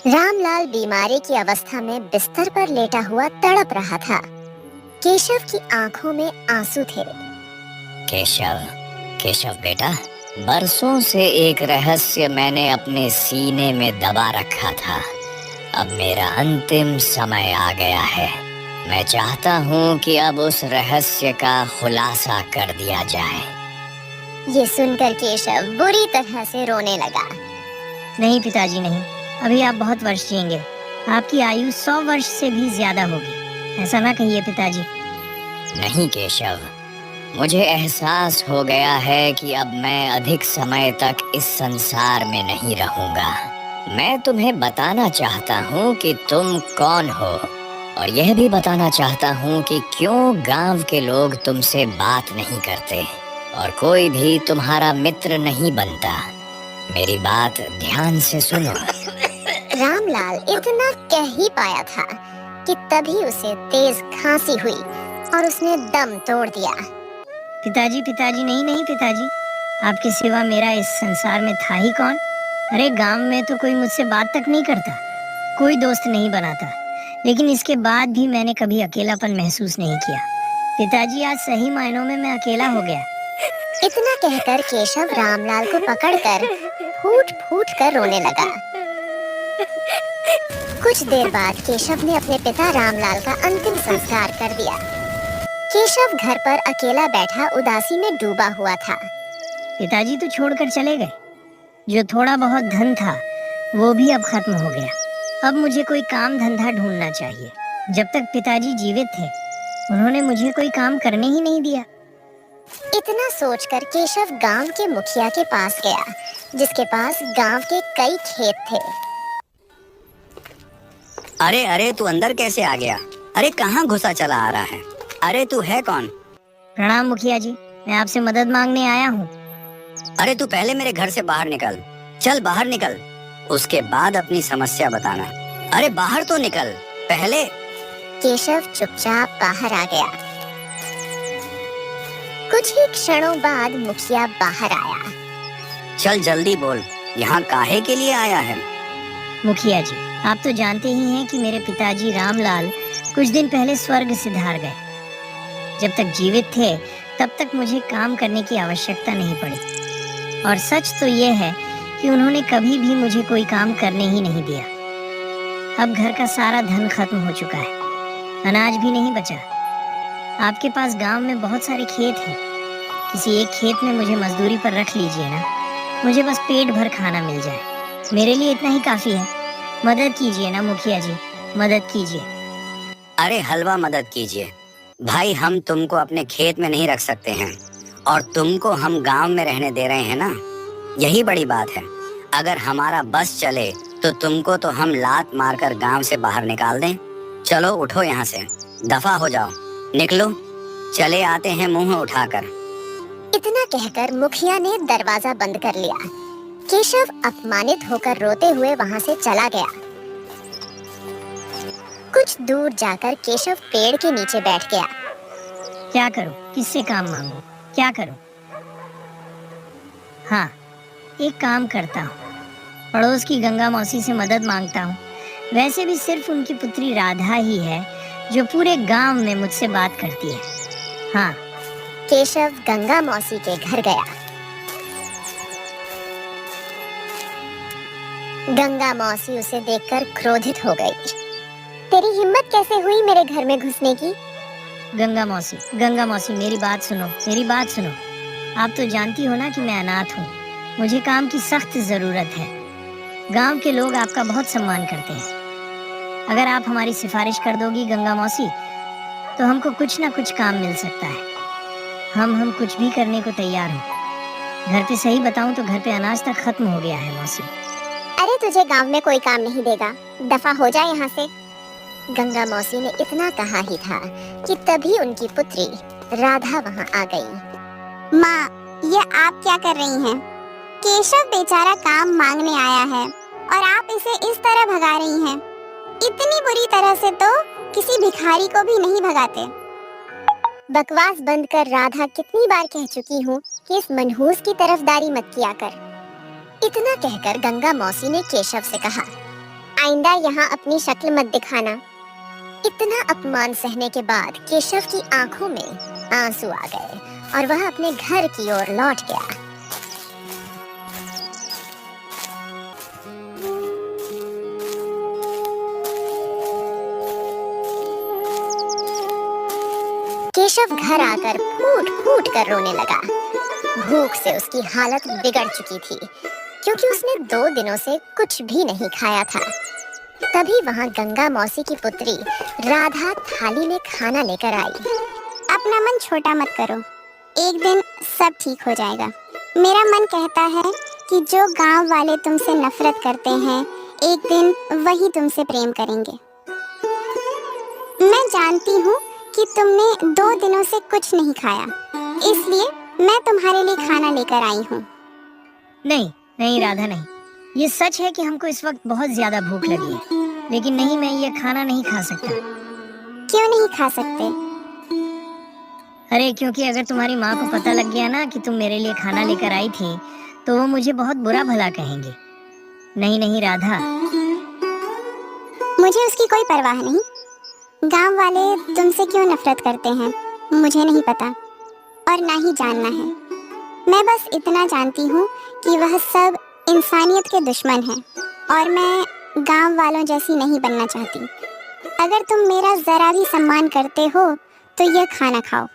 रामलाल बीमारी की अवस्था में बिस्तर पर लेटा हुआ तड़प रहा था। केशव की आंखों में आंसू थे। केशव, केशव बेटा, बरसों से एक रहस्य मैंने अपने सीने में दबा रखा था। अब मेरा अंतिम समय आ गया है। मैं चाहता हूँ कि अब उस रहस्य का खुलासा कर दिया जाए। ये सुनकर केशव बुरी तरह से रोने लगा। नहीं पिताजी नहीं, अभी आप बहुत वर्ष जिएंगे। आपकी आयु 100 वर्ष से भी ज्यादा होगी। ऐसा ना कहिए पिताजी। नहीं केशव, मुझे एहसास हो गया है कि अब मैं अधिक समय तक इस संसार में नहीं रहूंगा। मैं तुम्हें बताना चाहता हूँ कि तुम कौन हो, और यह भी बताना चाहता हूँ कि क्यों गांव के लोग तुमसे बात नहीं करते और कोई भी तुम्हारा मित्र नहीं बनता। मेरी बात ध्यान से सुनो। रामलाल इतना कह ही पाया था कि तभी उसे तेज खांसी हुई और उसने दम तोड़ दिया। पिताजी पिताजी नहीं नहीं पिताजी, आपके सिवा मेरा इस संसार में था ही कौन। अरे गांव में तो कोई मुझसे बात तक नहीं करता, कोई दोस्त नहीं बनाता, लेकिन इसके बाद भी मैंने कभी अकेलापन महसूस नहीं किया। पिताजी आज सही मायनों में मैं अकेला हो गया। इतना कहकर केशव रामलाल को पकड़कर फूट फूट कर रोने लगा। कुछ देर बाद केशव ने अपने पिता रामलाल का अंतिम संस्कार कर दिया। केशव घर पर अकेला बैठा उदासी में डूबा हुआ था। पिताजी तो छोड़कर चले गए। जो थोड़ा बहुत धन था वो भी अब खत्म हो गया। अब मुझे कोई काम धंधा ढूंढना चाहिए। जब तक पिताजी जीवित थे उन्होंने मुझे कोई काम करने ही नहीं दिया। इतना सोचकर केशव गांव के मुखिया के पास गया, जिसके पास गांव के कई खेत थे। अरे अरे, तू अंदर कैसे आ गया? अरे कहाँ घुसा चला आ रहा है? अरे तू है कौन? प्रणाम मुखिया जी, मैं आपसे मदद मांगने आया हूँ। अरे तू पहले मेरे घर से बाहर निकल। चल बाहर निकल, उसके बाद अपनी समस्या बताना। अरे बाहर तो निकल पहले। केशव चुपचाप बाहर आ गया। कुछ ही क्षणों बाद मुखिया बाहर आया। चल जल्दी बोल, यहाँ काहे के लिए आया है? मुखिया जी, आप तो जानते ही हैं कि मेरे पिताजी रामलाल कुछ दिन पहले स्वर्ग सिधार गए। जब तक जीवित थे तब तक मुझे काम करने की आवश्यकता नहीं पड़ी, और सच तो ये है कि उन्होंने कभी भी मुझे कोई काम करने ही नहीं दिया। अब घर का सारा धन खत्म हो चुका है, अनाज भी नहीं बचा। आपके पास गांव में बहुत सारे खेत हैं, किसी एक खेत में मुझे मजदूरी पर रख लीजिए ना। मुझे बस पेट भर खाना मिल जाए, मेरे लिए इतना ही काफी है। मदद कीजिए ना मुखिया जी, मदद कीजिए। अरे हलवा मदद कीजिए भाई, हम तुमको अपने खेत में नहीं रख सकते हैं, और तुमको हम गांव में रहने दे रहे हैं ना, यही बड़ी बात है। अगर हमारा बस चले तो तुमको तो हम लात मारकर गांव से बाहर निकाल दें। चलो उठो यहाँ से, दफा हो जाओ, निकलो, चले आते हैं मुंह उठाकर। इतना कहकर मुखिया ने दरवाजा बंद कर लिया। केशव अपमानित होकर रोते हुए वहां से चला गया। कुछ दूर जाकर केशव पेड़ के नीचे बैठ गया। क्या करूं, किससे काम मांगूं, क्या करूं? हाँ, एक काम करता हूँ, पड़ोस की गंगा मौसी से मदद मांगता हूँ। वैसे भी सिर्फ उनकी पुत्री राधा ही है जो पूरे गांव में मुझसे बात करती है। हाँ। केशव गंगा मौसी के घर गया। गंगा मौसी उसे देखकर क्रोधित हो गई। तेरी हिम्मत कैसे हुई मेरे घर में घुसने की? गंगा मौसी मेरी बात सुनो, मेरी बात सुनो। आप तो जानती हो ना कि मैं अनाथ हूँ, मुझे काम की सख्त जरूरत है। गांव के लोग आपका बहुत सम्मान करते हैं। अगर आप हमारी सिफारिश कर दोगी गंगा मौसी, तो हमको कुछ ना कुछ काम मिल सकता है। हम कुछ भी करने को तैयार हो। घर पे सही बताऊं तो घर पे अनाज तक खत्म हो गया है मौसी। अरे तुझे गांव में कोई काम नहीं देगा, दफा हो जाए यहाँ से। गंगा मौसी ने इतना कहा ही था कि तभी उनकी पुत्री राधा वहाँ आ गई। माँ, ये आप क्या कर रही हैं? केशव बेचारा काम मांगने आया है और आप इसे इस तरह भगा रही हैं। इतनी बुरी तरह से तो किसी भिखारी को भी नहीं भगाते। बकवास बंद कर राधा, कितनी बार कह चुकी हूँ कि इस मनहूस की तरफदारी मत किया कर। इतना कहकर गंगा मौसी ने केशव से कहा, आइंदा यहाँ अपनी शक्ल मत दिखाना। इतना अपमान सहने के बाद केशव की आंखों में आंसू आ गए और वह अपने घर की ओर लौट गया। केशव घर आकर फूट फूट कर रोने लगा। भूख से उसकी हालत बिगड़ चुकी थी क्योंकि उसने 2 दिनों से कुछ भी नहीं खाया था। तभी वहां गंगा मौसी की पुत्री राधा थाली में खाना लेकर आई। अपना मन छोटा मत करो, एक दिन सब ठीक हो जाएगा। मेरा मन कहता है कि जो गांव वाले तुमसे नफरत करते हैं, एक दिन वही तुमसे प्रेम करेंगे। मैं जानती हूँ कि तुमने 2 दिनों से कुछ नहीं खाया, इसलिए मैं तुम्हारे लिए खाना लेकर आई हूँ। नहीं नहीं राधा, नहीं। ये सच है कि हमको इस वक्त बहुत ज्यादा भूख लगी है, लेकिन नहीं, मैं ये खाना नहीं खा सकता। क्यों नहीं खा सकते? अरे क्योंकि अगर तुम्हारी माँ को पता लग गया ना कि तुम मेरे लिए खाना लेकर आई थी, तो वो मुझे बहुत बुरा भला कहेंगे। नहीं नहीं राधा। मुझे उसकी कोई परवाह नहीं। गांव वाले तुमसे क्यों नफरत करते हैं मुझे नहीं पता और ना ही जानना है। मैं बस इतना जानती हूँ कि वह सब इंसानियत के दुश्मन हैं और मैं गांव वालों जैसी नहीं बनना चाहती। अगर तुम मेरा जरा भी सम्मान करते हो तो यह खाना खाओ।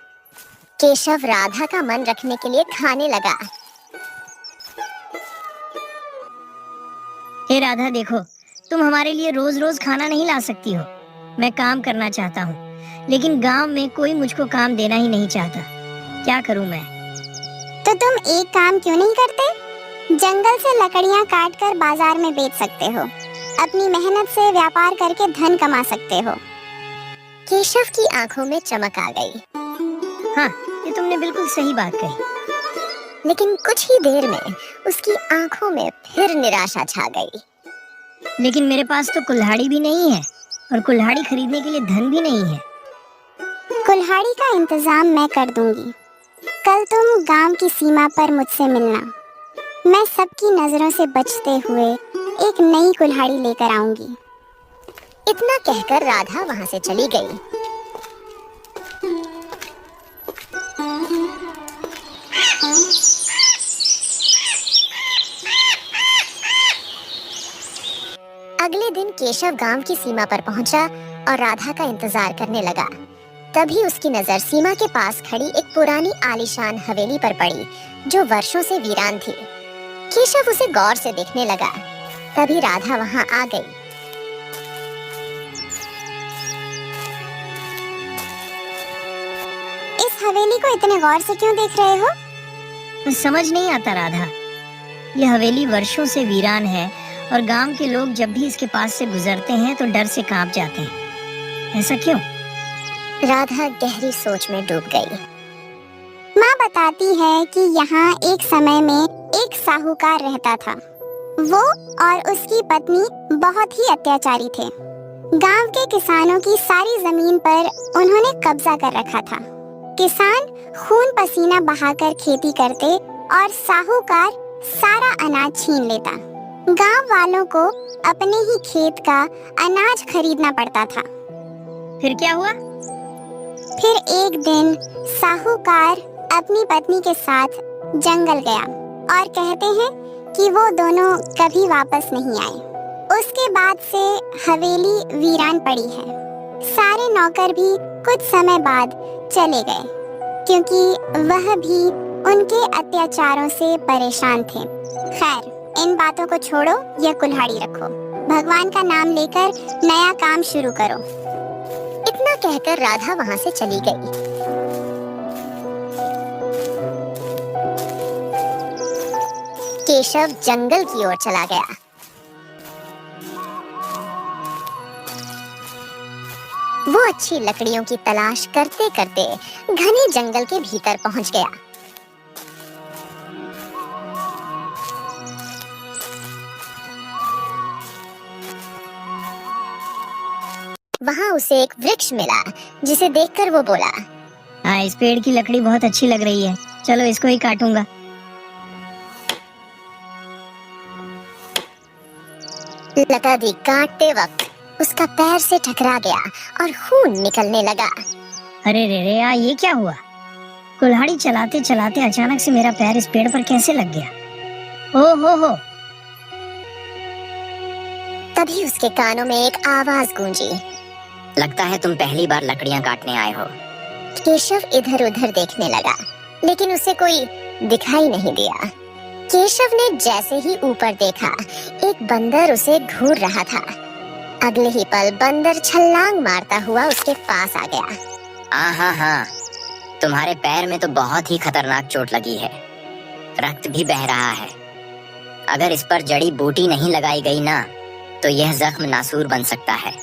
केशव राधा का मन रखने के लिए खाने लगा। हे राधा, देखो, तुम हमारे लिए रोज रोज खाना नहीं ला सकती हो। मैं काम करना चाहता हूँ, लेकिन गांव में कोई मुझको काम देना ही नहीं चाहता। क्या करूँ मैं? तो तुम एक काम क्यों नहीं करते? जंगल से लकड़ियाँ काट कर बाजार में बेच सकते हो। अपनी मेहनत से व्यापार करके धन कमा सकते हो। केशव की आंखों में चमक आ गई। हाँ, ये तुमने बिल्कुल सही बात कही। लेकिन कुछ ही देर में उसकी आंखों में फिर निराशा छा गई। लेकिन मेरे पास तो कुल्हाड़ी भी नहीं है और कुल्हाड़ी खरीदने के लिए धन भी नहीं है। कुल्हाड़ी का इंतजाम मैं कर दूंगी। कल तुम गांव की सीमा पर मुझसे मिलना। मैं सबकी नजरों से बचते हुए एक नई कुल्हाड़ी लेकर आऊंगी। इतना कहकर राधा वहां से चली गई। अगले दिन केशव गांव की सीमा पर पहुंचा और राधा का इंतजार करने लगा। तभी उसकी नजर सीमा के पास खड़ी एक पुरानी आलीशान हवेली पर पड़ी जो वर्षों से वीरान थी। केशव उसे गौर से देखने लगा। तभी राधा वहां आ गई। इस हवेली को इतने गौर से क्यों देख रहे हो? समझ नहीं आता राधा। यह हवेली वर्षों से वीरान है और गांव के लोग जब भी इसके पास से गुजरते हैं तो डर से कांप जाते हैं। ऐसा क्यों? राधा गहरी सोच में डूब गई। माँ बताती है कि यहाँ एक समय में एक साहूकार रहता था। वो और उसकी पत्नी बहुत ही अत्याचारी थे। गांव के किसानों की सारी जमीन पर उन्होंने कब्जा कर रखा था। किसान खून पसीना बहाकर खेती करते और साहूकार सारा अनाज छीन लेता। गांव वालों को अपने ही खेत का अनाज खरीदना पड़ता था। फिर क्या हुआ? फिर एक दिन साहूकार अपनी पत्नी के साथ जंगल गया और कहते हैं कि वो दोनों कभी वापस नहीं आए। उसके बाद से हवेली वीरान पड़ी है। सारे नौकर भी कुछ समय बाद चले गए क्योंकि वह भी उनके अत्याचारों से परेशान थे। खैर, इन बातों को छोड़ो, यह कुल्हाड़ी रखो। भगवान का नाम लेकर नया काम शुरू करो। इतना कहकर राधा वहां से चली गई। केशव जंगल की ओर चला गया। वो अच्छी लकड़ियों की तलाश करते करते घने जंगल के भीतर पहुंच गया। वहां उसे एक वृक्ष मिला जिसे देखकर वो बोला, हाँ, इस पेड़ की लकड़ी बहुत अच्छी लग रही है, चलो इसको ही काटूंगा। लतादी काटते वक्त उसका पैर से टकरा गया और खून निकलने लगा। अरे रे रे, ये क्या हुआ? कुल्हाड़ी चलाते चलाते अचानक से मेरा पैर इस पेड़ पर कैसे लग गया? ओ हो। तभी उसके कानों में एक आवाज गूंजी। लगता है तुम पहली बार लकड़ियां काटने आए हो। केशव इधर उधर देखने लगा, लेकिन उसे कोई दिखाई नहीं दिया। केशव ने जैसे ही ऊपर देखा, एक बंदर उसे घूर रहा था। अगले ही पल बंदर छलांग मारता हुआ उसके पास आ गया। हाँ, तुम्हारे पैर में तो बहुत ही खतरनाक चोट लगी है, रक्त भी बह रहा है। अगर इस पर जड़ी बूटी नहीं लगाई गई ना, तो यह जख्म नासूर बन सकता है।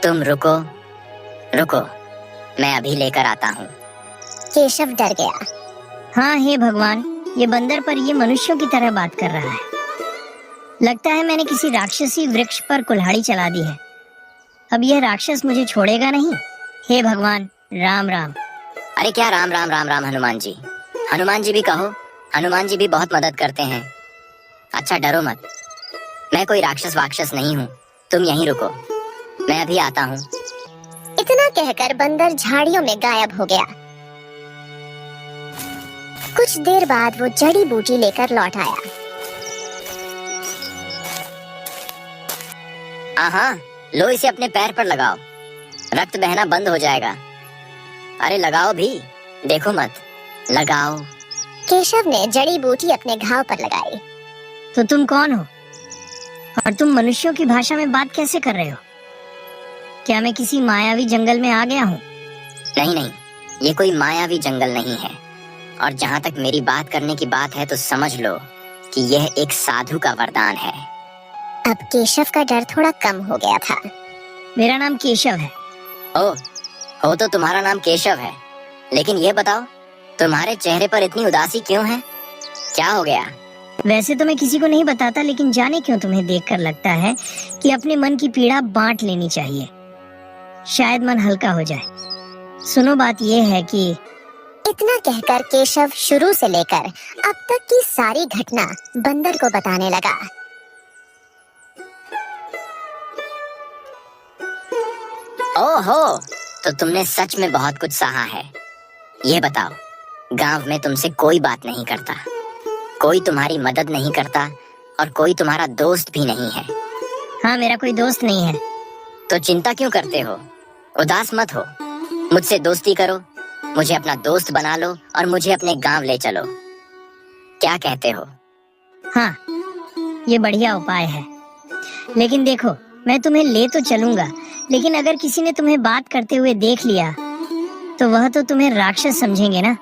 तुम रुको, मैं अभी लेकर आता हूँ। केशव डर गया। हाँ, हे भगवान, ये बंदर पर ये मनुष्यों की तरह बात कर रहा है। लगता है मैंने किसी राक्षसी वृक्ष पर कुल्हाड़ी चला दी है। अब यह राक्षस मुझे छोड़ेगा नहीं। हे भगवान, राम राम। अरे क्या राम राम राम राम, हनुमान जी। हनुमान जी भी कहो, हनुमान जी भी बहुत मदद करते हैं। अच्छा, डरो मत, मैं कोई राक्षस वाक्षस नहीं हूँ। तुम यहीं रुको, मैं अभी आता हूँ। इतना कहकर बंदर झाड़ियों में गायब हो गया। कुछ देर बाद वो जड़ी बूटी लेकर लौट आया। हाँ, लो इसे अपने पैर पर लगाओ, रक्त बहना बंद हो जाएगा। अरे लगाओ भी, देखो मत, लगाओ। केशव ने जड़ी बूटी अपने घाव पर लगाई। तो तुम कौन हो और तुम मनुष्यों की भाषा में बात कैसे कर रहे हो? क्या मैं किसी मायावी जंगल में आ गया हूँ? नहीं, ये कोई मायावी जंगल नहीं है। और जहाँ तक मेरी बात करने की बात है, तो समझ लो कि यह एक साधु का वरदान है। अब केशव का डर थोड़ा कम हो गया था। मेरा नाम केशव है। हो तो तुम्हारा नाम केशव है, लेकिन ये बताओ, तुम्हारे चेहरे पर इतनी उदासी क्यों है? क्या हो गया? वैसे तो मैं किसी को नहीं बताता, लेकिन जाने क्यों तुम्हें देखकर लगता है कि अपने मन की पीड़ा बांट लेनी चाहिए, शायद मन हल्का हो जाए। सुनो, बात यह है कि इतना कहकर केशव शुरू से लेकर अब तक की सारी घटना बंदर को बताने लगा। ओहो, तो तुमने सच में बहुत कुछ सहा है। ये बताओ, गांव में तुमसे कोई बात नहीं करता, कोई तुम्हारी मदद नहीं करता, और कोई तुम्हारा दोस्त भी नहीं है। हाँ, मेरा कोई दोस्त नहीं है। तो चिंता क्यों करते हो? उदास मत हो, मुझसे दोस्ती करो, मुझे अपना दोस्त बना लो और मुझे अपने गांव ले चलो। क्या कहते हो? हाँ, ये बढ़िया उपाय है। लेकिन देखो, मैं तुम्हें ले तो चलूंगा, लेकिन अगर किसी ने तुम्हें बात करते हुए देख लिया तो वह तो तुम्हें राक्षस समझेंगे ना,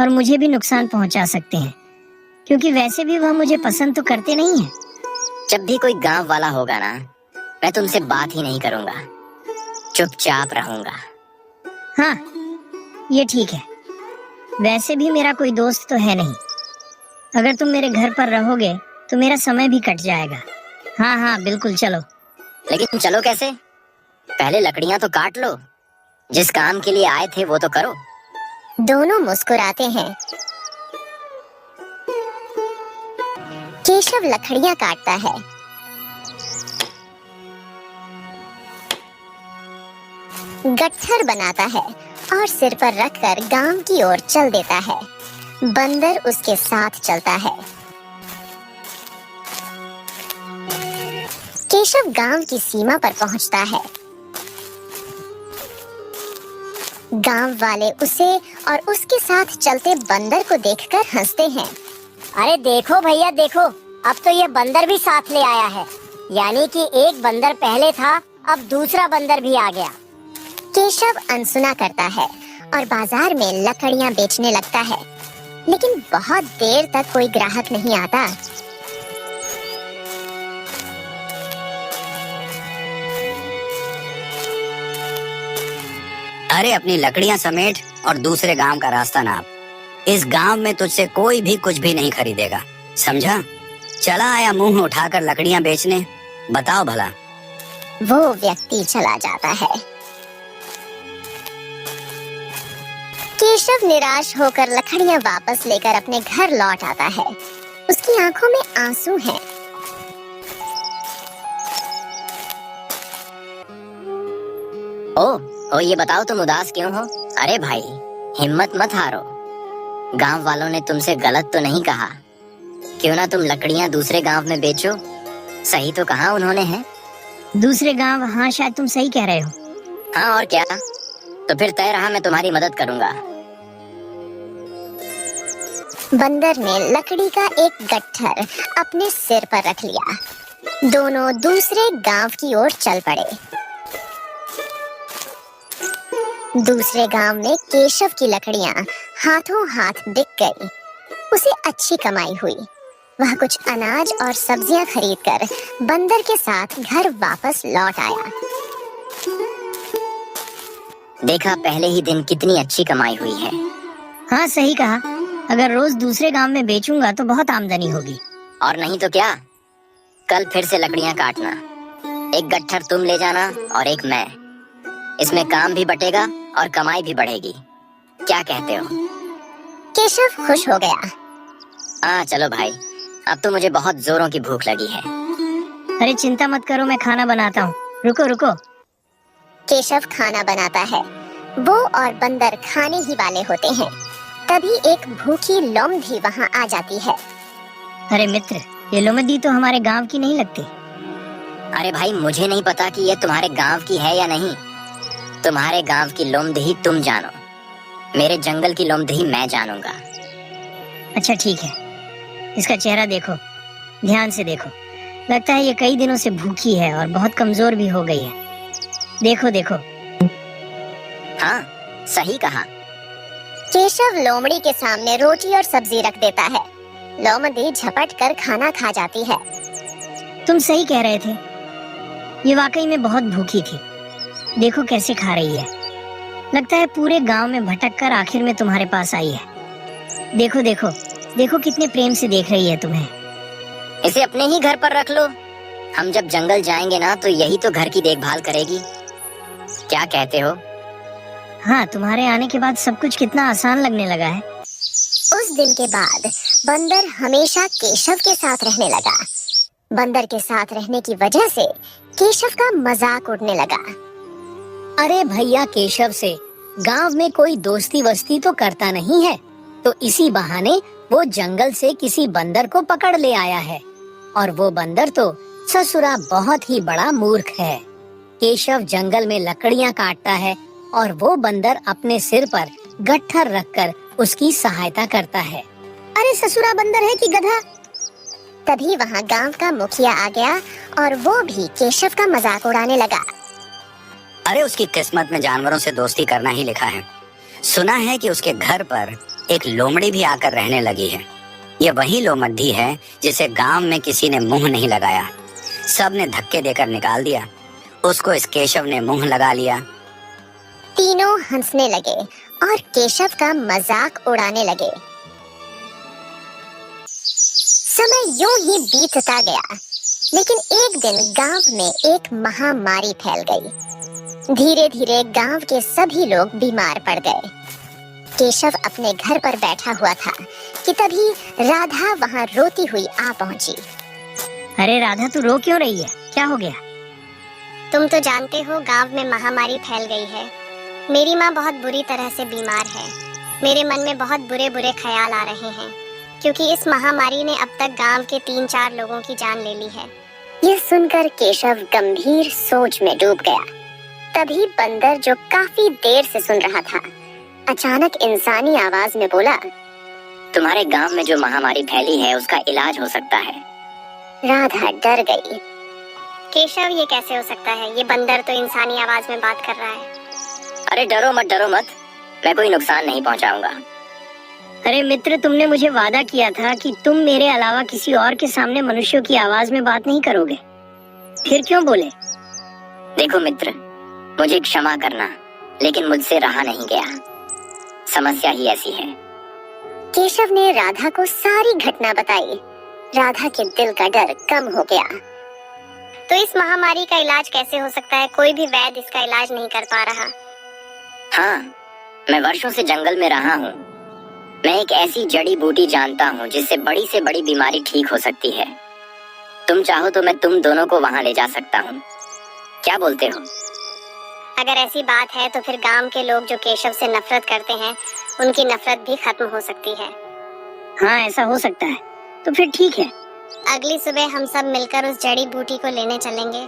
और मुझे भी नुकसान पहुंचा सकते हैं, क्योंकि वैसे भी वह मुझे पसंद तो करते नहीं है। जब भी कोई गांव वाला होगा ना, मैं तुमसे बात ही नहीं करूंगा, चुपचाप रहूंगा। हाँ, ये ठीक है। वैसे भी मेरा कोई दोस्त तो है नहीं। अगर तुम मेरे घर पर रहोगे तो मेरा समय भी कट जाएगा। हाँ, बिल्कुल, चलो। लेकिन चलो कैसे? पहले लकड़ियां तो काट लो, जिस काम के लिए आए थे वो तो करो। दोनों मुस्कुराते हैं। केशव लकड़ियां काटता है। गट्ठर बनाता है और सिर पर रखकर गांव की ओर चल देता है। बंदर उसके साथ चलता है। केशव गांव की सीमा पर पहुंचता है। गांव वाले उसे और उसके साथ चलते बंदर को देखकर हंसते हैं। अरे देखो भैया देखो, अब तो ये बंदर भी साथ ले आया है। यानी कि एक बंदर पहले था, अब दूसरा बंदर भी आ गया। केशव अनसुना करता है और बाजार में लकड़ियां बेचने लगता है, लेकिन बहुत देर तक कोई ग्राहक नहीं आता। अरे अपनी लकड़ियां समेट और दूसरे गांव का रास्ता नाप। इस गांव में तुझसे कोई भी कुछ भी नहीं खरीदेगा, समझा? चला आया मुंह उठाकर लकड़ियां बेचने, बताओ भला। वो व्यक्ति चला जाता है। केशव निराश होकर लकड़ियां वापस लेकर अपने घर लौट आता है। उसकी आंखों में आंसू हैं। ओ ये बताओ तुम उदास क्यों हो? अरे भाई, हिम्मत मत हारो। गांव वालों ने तुमसे गलत तो नहीं कहा। क्यों ना तुम लकड़ियां दूसरे गांव में बेचो। सही तो कहा उन्होंने है। दूसरे गांव? हाँ, शायद तुम सही कह रहे हो। हाँ और क्या, तो फिर तय रहा, मैं तुम्हारी मदद करूंगा। बंदर ने लकड़ी का एक गट्ठर अपने सिर पर रख लिया। दोनों दूसरे गांव की ओर चल पड़े। दूसरे गांव में केशव की लकड़ियां हाथों हाथ बिक गई। उसे अच्छी कमाई हुई। वह कुछ अनाज और सब्जियां खरीदकर बंदर के साथ घर वापस लौट आया। देखा, पहले ही दिन कितनी अच्छी कमाई हुई है। हाँ, सही कहा। अगर रोज दूसरे गांव में बेचूंगा तो बहुत आमदनी होगी। और नहीं तो क्या, कल फिर से लकड़ियां काटना। एक गट्ठर तुम ले जाना और एक मैं। इसमें काम भी बटेगा और कमाई भी बढ़ेगी। क्या कहते हो? केशव खुश हो गया। हाँ चलो भाई, अब तो मुझे बहुत जोरों की भूख लगी है। अरे चिंता मत करो, मैं खाना बनाता हूँ। रुको रुको। केशव खाना बनाता है। वो और बंदर खाने ही वाले होते हैं। तभी एक भूखी लोमड़ी वहाँ आ जाती है। अरे मित्र, ये लोमड़ी तो हमारे गांव की नहीं लगती। अरे भाई, मुझे नहीं पता कि ये तुम्हारे गांव की है या नहीं। तुम्हारे गांव की लोमड़ी तुम जानो, मेरे जंगल की लोमड़ी मैं जानूंगा। अच्छा ठीक है। इसका चेहरा देखो, ध्यान से देखो। लगता है ये कई दिनों से भूखी है और बहुत कमजोर भी हो गई है। देखो देखो। हाँ, सही कहा। केशव लोमड़ी के सामने रोटी और सब्जी रख देता है। लोमड़ी झपट कर खाना खा जाती है। तुम सही कह रहे थे, ये वाकई में बहुत भूखी थी। देखो कैसे खा रही है। लगता है पूरे गांव में भटक कर आखिर में तुम्हारे पास आई है। देखो देखो देखो, कितने प्रेम से देख रही है तुम्हें। इसे अपने ही घर पर रख लो। हम जब जंगल जाएंगे ना, तो यही तो घर की देखभाल करेगी। क्या कहते हो? हाँ, तुम्हारे आने के बाद सब कुछ कितना आसान लगने लगा है। उस दिन के बाद बंदर हमेशा केशव के साथ रहने लगा। बंदर के साथ रहने की वजह से केशव का मजाक उड़ने लगा। अरे भैया, केशव से गांव में कोई दोस्ती वस्ती तो करता नहीं है, तो इसी बहाने वो जंगल से किसी बंदर को पकड़ ले आया है। और वो बंदर तो ससुरा बहुत ही बड़ा मूर्ख है। केशव जंगल में लकड़ियां काटता है और वो बंदर अपने सिर पर गट्ठर रखकर उसकी सहायता करता है। अरे ससुरा बंदर है कि गधा? तभी वहाँ गांव का मुखिया आ गया और वो भी केशव का मजाक उड़ाने लगा। अरे उसकी किस्मत में जानवरों से दोस्ती करना ही लिखा है। सुना है कि उसके घर पर एक लोमड़ी भी आकर रहने लगी है। ये वही लोमड़ी है जिसे गांव में किसी ने मुंह नहीं लगाया। सब ने धक्के देकर निकाल दिया। उसको इस केशव ने मुंह लगा लिया। तीनों हंसने लगे और केशव का मजाक उड़ाने लगे। समय यूं ही बीतता गया, लेकिन एक दिन गांव में एक महामारी फैल गई। धीरे धीरे गांव के सभी लोग बीमार पड़ गए। केशव अपने घर पर बैठा हुआ था कि तभी राधा वहां रोती हुई आ पहुंची। अरे राधा, तू रो क्यों रही है? क्या हो गया? तुम तो जानते हो, गांव में महामारी फैल गई है। मेरी माँ बहुत बुरी तरह से बीमार है। मेरे मन में बहुत बुरे बुरे ख्याल आ रहे हैं, क्योंकि इस महामारी ने अब तक गांव के 3-4 लोगों की जान ले ली है। ये सुनकर केशव गंभीर सोच में डूब गया। तभी बंदर, जो काफी देर से सुन रहा था, अचानक इंसानी आवाज में बोला, तुम्हारे गांव में जो महामारी फैली है उसका इलाज हो सकता है। राधा डर गई। केशव, ये कैसे हो सकता है? ये बंदर तो इंसानी आवाज में बात कर रहा है। अरे डरो मत, मैं कोई नुकसान नहीं पहुंचाऊंगा। अरे मित्र, तुमने मुझे वादा किया था कि तुम मेरे अलावा किसी और के सामने मनुष्यों की आवाज में बात नहीं करोगे। फिर क्यों बोले? देखो मित्र, मुझे क्षमा करना, लेकिन मुझसे रहा नहीं गया। समस्या ही ऐसी है। केशव ने राधा को सारी घटना बताई। राधा के दिल का डर कम हो गया। तो इस महामारी का इलाज कैसे हो सकता है? कोई भी वैद्य इसका इलाज नहीं कर पा रहा। हाँ, मैं वर्षों से जंगल में रहा हूँ। मैं एक ऐसी जड़ी बूटी जानता हूँ जिससे बड़ी से बड़ी बीमारी ठीक हो सकती है। तुम चाहो तो मैं तुम दोनों को वहाँ ले जा सकता हूँ। क्या बोलते हो? अगर ऐसी बात है तो फिर गांव के लोग जो केशव से नफरत करते हैं उनकी नफरत भी खत्म हो सकती है। हाँ, ऐसा हो सकता है। तो फिर ठीक है। अगली सुबह हम सब मिलकर उस जड़ी बूटी को लेने चलेंगे।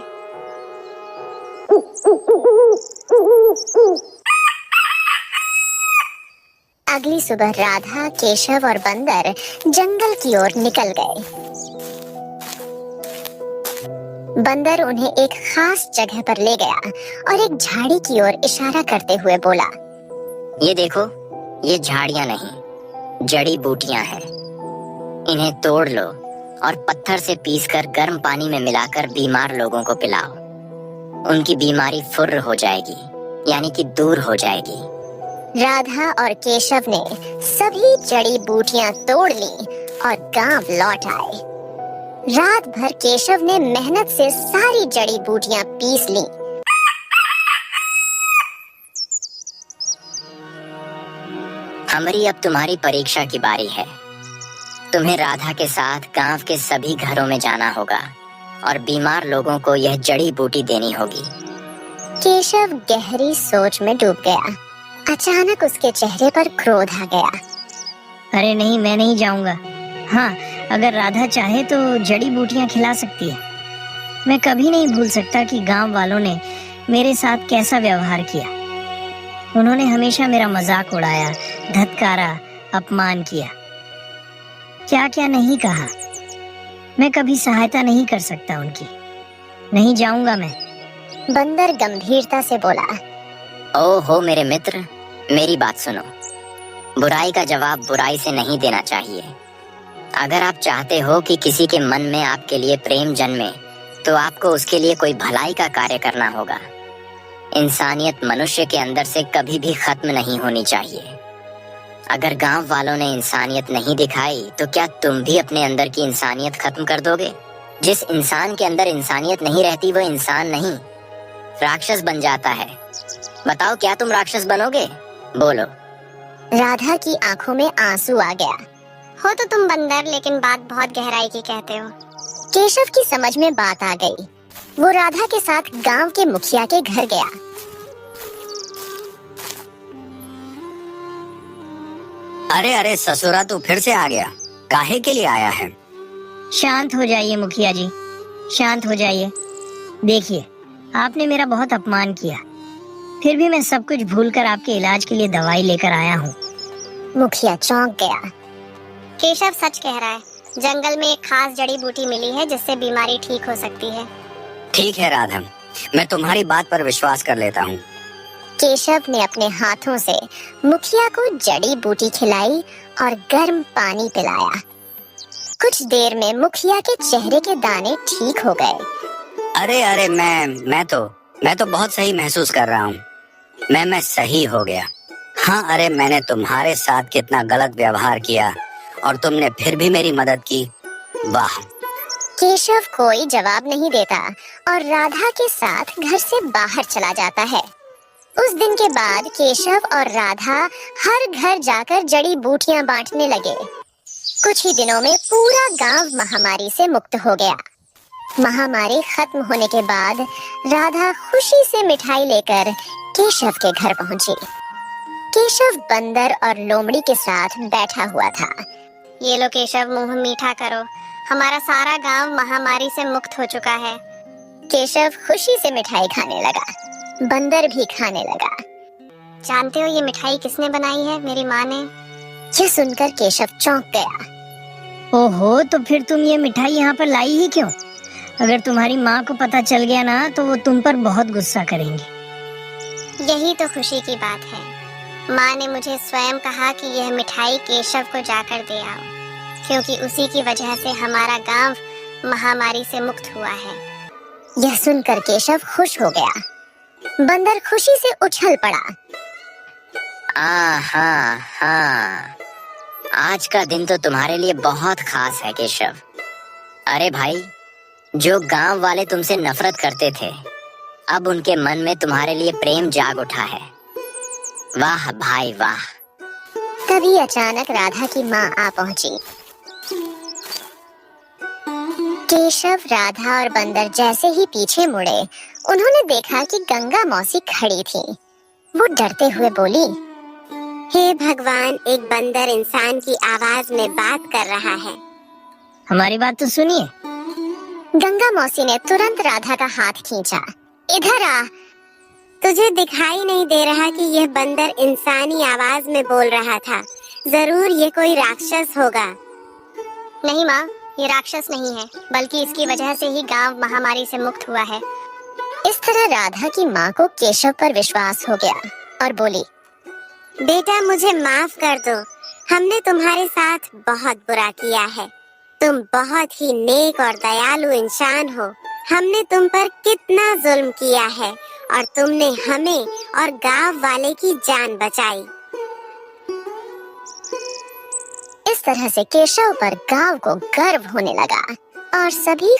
अगली सुबह राधा, केशव और बंदर जंगल की ओर निकल गए। बंदर उन्हें एक खास जगह पर ले गया और एक झाड़ी की ओर इशारा करते हुए बोला, ये देखो, ये झाड़ियां नहीं, जड़ी बूटियां हैं। इन्हें तोड़ लो और पत्थर से पीसकर गर्म पानी में मिलाकर बीमार लोगों को पिलाओ। उनकी बीमारी फुर्र हो जाएगी, यानी कि दूर हो जाएगी। राधा और केशव ने सभी जड़ी बूटियां तोड़ ली और गांव लौट आए। रात भर केशव ने मेहनत से सारी जड़ी बूटियां पीस ली। हमरी, अब तुम्हारी परीक्षा की बारी है। तुम्हें राधा के साथ गांव के सभी घरों में जाना होगा और बीमार लोगों को यह जड़ी बूटी देनी होगी। केशव गहरी सोच में डूब गया। अचानक उसके चेहरे पर क्रोध आ गया। अरे नहीं, मैं नहीं जाऊंगा। हाँ, अगर राधा चाहे तो जड़ी बूटियां खिला सकती है। मैं कभी नहीं भूल सकता कि गांव वालों ने मेरे साथ कैसा व्यवहार किया। उन्होंने हमेशा मेरा मजाक उड़ाया, धत्कारा, अपमान किया, क्या क्या नहीं कहा। मैं कभी सहायता नहीं कर सकता उनकी। नहीं जाऊंगा मैं। बंदर गंभीरता से बोला, ओहो मेरे मित्र, मेरी बात सुनो। बुराई का जवाब बुराई से नहीं देना चाहिए। अगर आप चाहते हो कि किसी के मन में आपके लिए प्रेम जन्मे, तो आपको उसके लिए कोई भलाई का कार्य करना होगा। इंसानियत मनुष्य के अंदर से कभी भी खत्म नहीं होनी चाहिए। अगर गांव वालों ने इंसानियत नहीं दिखाई, तो क्या तुम भी अपने अंदर की इंसानियत खत्म कर दोगे? जिस इंसान के अंदर इंसानियत नहीं रहती, वो इंसान नहीं, राक्षस बन जाता है। बताओ, क्या तुम राक्षस बनोगे? बोलो। राधा की आंखों में आंसू आ गया। हो तो तुम बंदर, लेकिन बात बहुत गहराई की कहते हो। केशव की समझ में बात आ गई। वो राधा के साथ गांव के मुखिया के घर गया। अरे अरे ससुरा, तू फिर से आ गया। काहे के लिए आया है? शांत हो जाइए मुखिया जी, शांत हो जाइए। देखिए, आपने मेरा बहुत अपमान किया, फिर भी मैं सब कुछ भूलकर आपके इलाज के लिए दवाई लेकर आया हूँ। मुखिया चौंक गया। केशव सच कह रहा है। जंगल में एक खास जड़ी बूटी मिली है जिससे बीमारी ठीक हो सकती है। ठीक है राधा, मैं तुम्हारी बात पर विश्वास कर लेता हूँ। केशव ने अपने हाथों से मुखिया को जड़ी बूटी खिलाई और गर्म पानी पिलाया। कुछ देर में मुखिया के चेहरे के दाने ठीक हो गए। अरे अरे, मैं तो बहुत सही महसूस कर रहा हूँ। मैं सही हो गया। हाँ, अरे मैंने तुम्हारे साथ कितना गलत व्यवहार किया और तुमने फिर भी मेरी मदद की। वाह। केशव कोई जवाब नहीं देता और राधा के साथ घर से बाहर चला जाता है। उस दिन के बाद केशव और राधा हर घर जाकर जड़ी बूटियां बांटने लगे। कुछ ही दिनों में पूरा गांव महामारी से मुक्त हो गया। महामारी खत्म होने के बाद राधा खुशी से मिठाई लेकर केशव के घर पहुंची। केशव बंदर और लोमड़ी के साथ बैठा हुआ था। ये लो केशव, मुंह मीठा करो, हमारा सारा गांव महामारी से मुक्त हो चुका है। केशव खुशी से मिठाई खाने लगा। बंदर भी खाने लगा। जानते हो ये मिठाई किसने बनाई है? मेरी माँ ने। यह सुनकर केशव चौंक गया। ओहो, तो फिर तुम ये मिठाई यहाँ पर लाई ही क्यों? अगर तुम्हारी माँ को पता चल गया ना, तो वो तुम पर बहुत गुस्सा करेंगी। यही तो खुशी की बात है। माँ ने मुझे स्वयं कहा कि यह मिठाई केशव को जाकर दे आओ, क्योंकि उसी की वजह से हमारा गांव महामारी से मुक्त हुआ है। यह सुनकर केशव खुश हो गया। बंदर खुशी से उछल पड़ा। हाँ, आज का दिन तो तुम्हारे लिए बहुत खास है केशव। अरे भाई, जो गांव वाले तुमसे नफरत करते थे, अब उनके मन में तुम्हारे लिए प्रेम जाग उठा है। वाह भाई वाह। तभी अचानक राधा की माँ आ पहुंची। केशव, राधा और बंदर जैसे ही पीछे मुड़े, उन्होंने देखा कि गंगा मौसी खड़ी थी। वो डरते हुए बोली, हे भगवान, एक बंदर इंसान की आवाज में बात कर रहा है। हमारी बात तो सुनिए। गंगा मौसी ने तुरंत राधा का हाथ खींचा। इधर आ। तुझे दिखाई नहीं दे रहा कि यह बंदर इंसानी आवाज में बोल रहा था? जरूर ये कोई राक्षस होगा। नहीं माँ, ये राक्षस नहीं है, बल्कि इसकी वजह से ही गांव महामारी से मुक्त हुआ है। इस तरह राधा की माँ को केशव पर विश्वास हो गया और बोली, बेटा, मुझे माफ कर दो। हमने तुम्हारे साथ बहुत बुरा किया है। तुम बहुत ही नेक और दयालु इंसान हो। हमने तुम पर कितना जुल्म किया है और तुमने हमें और गांव वाले की जान बचाई। इस तरह से केशव पर गांव को गर्व होने लगा और सभी